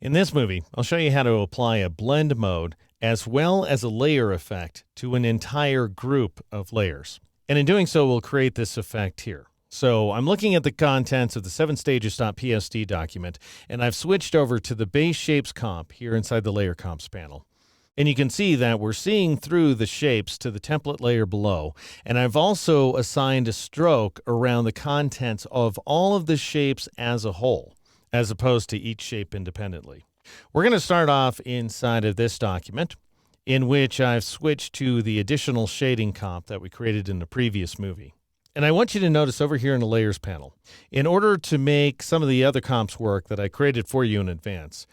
In this movie, I'll show you how to apply a blend mode as well as a layer effect to an entire group of layers. And in doing so, we'll create this effect here. So I'm looking at the contents of the 7stages.psd document, and I've switched over to the base shapes comp here inside the layer comps panel. And you can see that we're seeing through the shapes to the template layer below. And I've also assigned a stroke around the contents of all of the shapes as a whole, as opposed to each shape independently. We're going to start off inside of this document, in which I've switched to the additional shading comp that we created in the previous movie. And I want you to notice over here in the Layers panel, in order to make some of the other comps work that I created for you in advance,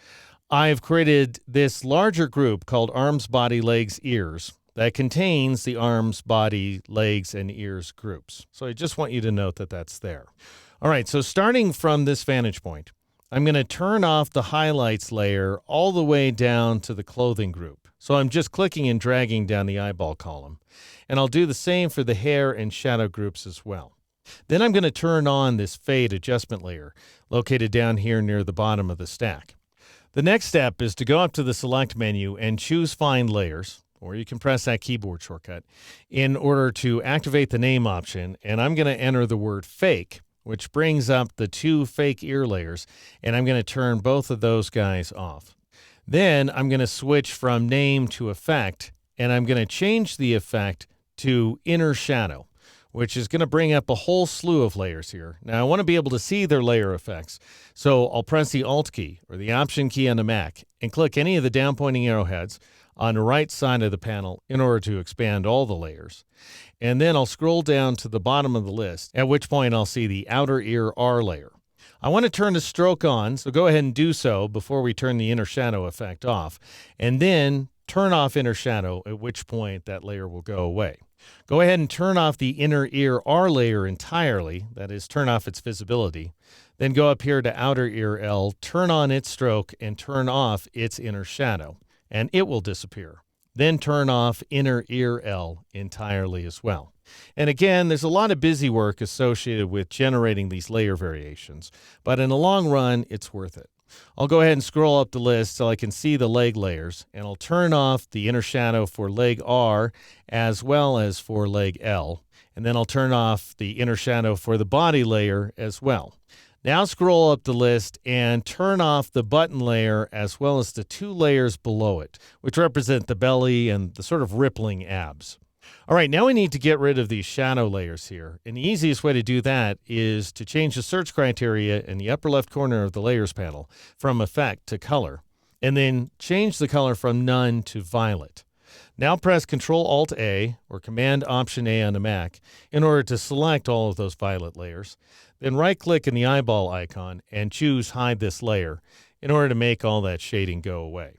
I've created this larger group called Arms, Body, Legs, Ears that contains the arms, body, legs, and ears groups. So I just want you to note that that's there. All right, so starting from this vantage point, I'm going to turn off the highlights layer all the way down to the clothing group. So I'm just clicking and dragging down the eyeball column. And I'll do the same for the hair and shadow groups as well. Then I'm going to turn on this fade adjustment layer located down here near the bottom of the stack. The next step is to go up to the select menu and choose Find Layers, or you can press that keyboard shortcut, in order to activate the name option. And I'm going to enter the word fake, which brings up the two fake ear layers, and I'm going to turn both of those guys off. Then I'm going to switch from name to effect, and I'm going to change the effect to inner shadow, which is going to bring up a whole slew of layers here. Now, I want to be able to see their layer effects, so I'll press the Alt key or the Option key on the Mac and click any of the down pointing arrowheads on the right side of the panel in order to expand all the layers. And then I'll scroll down to the bottom of the list, at which point I'll see the outer ear R layer. I want to turn the stroke on, so go ahead and do so before we turn the inner shadow effect off, and then turn off inner shadow, at which point that layer will go away. Go ahead and turn off the inner ear R layer entirely, that is, turn off its visibility. Then go up here to outer ear L, turn on its stroke, and turn off its inner shadow, and it will disappear. Then turn off inner ear L entirely as well. And again, there's a lot of busy work associated with generating these layer variations, but in the long run, it's worth it. I'll go ahead and scroll up the list so I can see the leg layers, and I'll turn off the inner shadow for leg R as well as for leg L, and then I'll turn off the inner shadow for the body layer as well. Now scroll up the list and turn off the button layer as well as the two layers below it, which represent the belly and the sort of rippling abs. All right, now we need to get rid of these shadow layers here. And the easiest way to do that is to change the search criteria in the upper left corner of the Layers panel from Effect to Color, and then change the color from None to Violet. Now press Ctrl-Alt-A or Command-Option-A on the Mac in order to select all of those violet layers. Then right-click in the eyeball icon and choose Hide This Layer in order to make all that shading go away.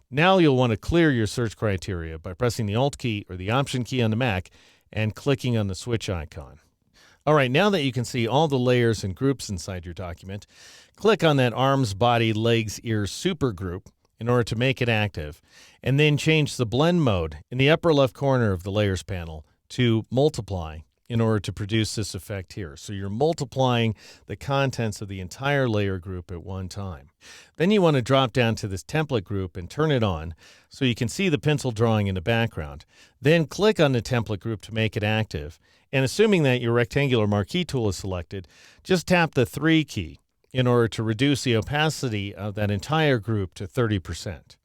Now you'll want to clear your search criteria by pressing the Alt key or the Option key on the Mac and clicking on the switch icon. All right, now that you can see all the layers and groups inside your document, click on that Arms, Body, Legs, Ears supergroup in order to make it active, and then change the blend mode in the upper left corner of the Layers panel to Multiply in order to produce this effect here. So you're multiplying the contents of the entire layer group at one time. Then you want to drop down to this template group and turn it on so you can see the pencil drawing in the background. Then click on the template group to make it active. And assuming that your rectangular marquee tool is selected, just tap the 3 key in order to reduce the opacity of that entire group to 30%.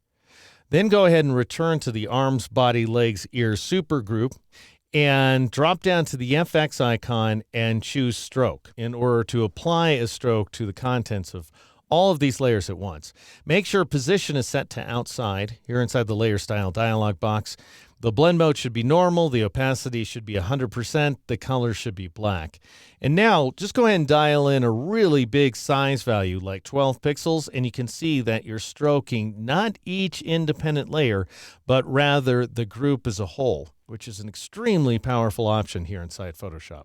Then go ahead and return to the Arms, Body, Legs, Ears supergroup and drop down to the FX icon and choose Stroke in order to apply a stroke to the contents of all of these layers at once. Make sure position is set to outside here inside the Layer Style dialog box. The blend mode should be normal, the opacity should be 100%, the color should be black. And now just go ahead and dial in a really big size value like 12 pixels, and you can see that you're stroking not each independent layer, but rather the group as a whole, which is an extremely powerful option here inside Photoshop.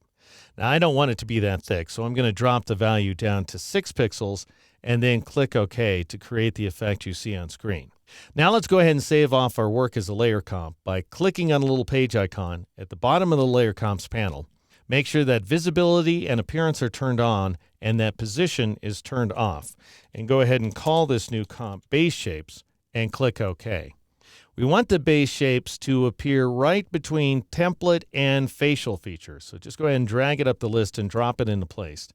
Now I don't want it to be that thick, so I'm going to drop the value down to 6 pixels and then click OK to create the effect you see on screen. Now let's go ahead and save off our work as a layer comp by clicking on the little page icon at the bottom of the Layer Comps panel, Make sure that visibility and appearance are turned on and that position is turned off. And go ahead and call this new comp base shapes and click OK. We want the base shapes to appear right between template and facial features. So just go ahead and drag it up the list and drop it into place.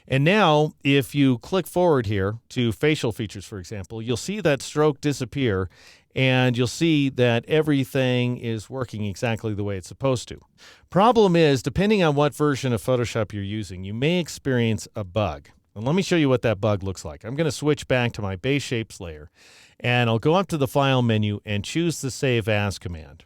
And now if you click forward here to facial features, for example, you'll see that stroke disappear and you'll see that everything is working exactly the way it's supposed to. Problem is, depending on what version of Photoshop you're using, you may experience a bug. And let me show you what that bug looks like. I'm going to switch back to my base shapes layer, and I'll go up to the File menu and choose the Save As command.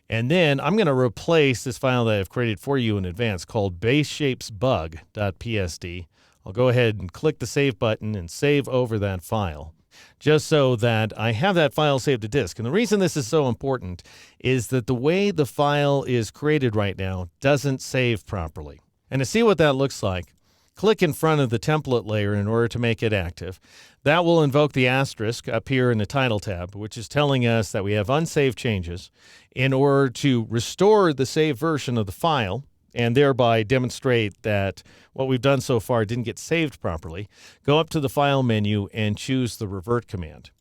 And then I'm going to replace this file that I've created for you in advance called baseshapesbug.psd. I'll go ahead and click the Save button and save over that file, just so that I have that file saved to disk. And the reason this is so important is that the way the file is created right now doesn't save properly. And to see what that looks like, click in front of the template layer in order to make it active. That will invoke the asterisk up here in the title tab, which is telling us that we have unsaved changes. In order to restore the saved version of the file and thereby demonstrate that what we've done so far didn't get saved properly, go up to the File menu and choose the Revert command.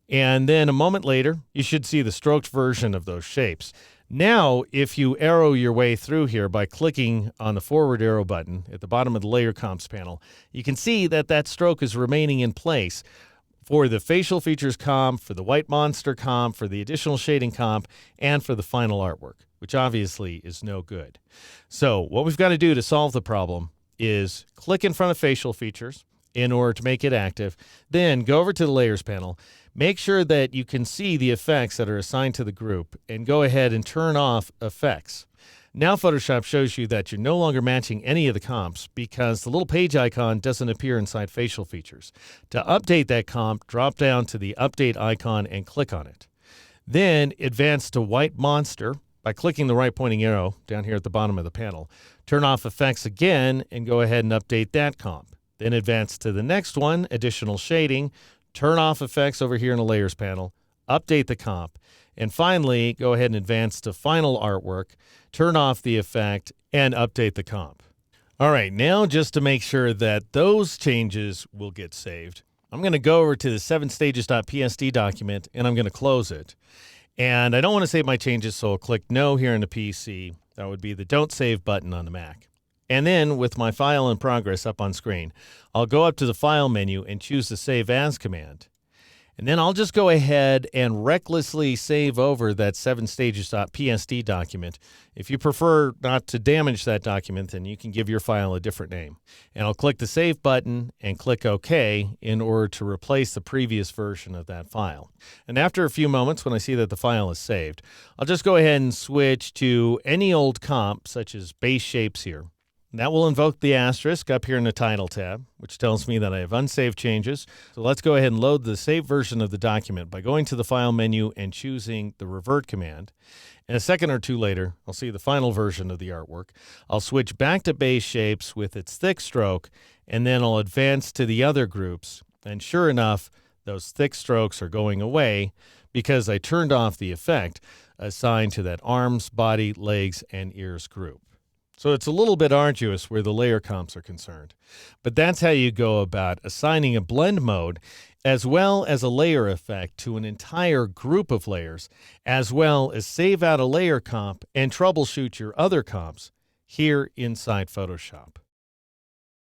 And then a moment later, you should see the stroked version of those shapes. Now, if you arrow your way through here by clicking on the forward arrow button at the bottom of the Layer Comps panel, you can see that that stroke is remaining in place for the facial features comp, for the white monster comp, for the additional shading comp, and for the final artwork, which obviously is no good. So what we've got to do to solve the problem is click in front of facial features in order to make it active, then go over to the Layers panel, make sure that you can see the effects that are assigned to the group, and go ahead and turn off effects. Now Photoshop shows you that you're no longer matching any of the comps because the little page icon doesn't appear inside facial features. To update that comp, drop down to the update icon and click on it. Then advance to white monster by clicking the right pointing arrow down here at the bottom of the panel. Turn off effects again and go ahead and update that comp. Then advance to the next one, additional shading, turn off effects over here in the Layers panel, update the comp, and finally go ahead and advance to final artwork, turn off the effect, and update the comp. All right, now just to make sure that those changes will get saved, I'm going to go over to the 7stages.psd document and I'm going to close it. And I don't want to save my changes, so I'll click No here in the PC. That would be the Don't Save button on the Mac. And then with my file in progress up on screen, I'll go up to the File menu and choose the Save As command. And then I'll just go ahead and recklessly save over that 7stages.psd document. If you prefer not to damage that document, then you can give your file a different name. And I'll click the Save button and click OK in order to replace the previous version of that file. And after a few moments, when I see that the file is saved, I'll just go ahead and switch to any old comp, such as base shapes here. That will invoke the asterisk up here in the title tab, which tells me that I have unsaved changes. So let's go ahead and load the saved version of the document by going to the File menu and choosing the Revert command. And a second or two later, I'll see the final version of the artwork. I'll switch back to base shapes with its thick stroke, and then I'll advance to the other groups. And sure enough, those thick strokes are going away because I turned off the effect assigned to that arms, body, legs, and ears group. So it's a little bit arduous where the layer comps are concerned. But that's how you go about assigning a blend mode as well as a layer effect to an entire group of layers, as well as save out a layer comp and troubleshoot your other comps here inside Photoshop.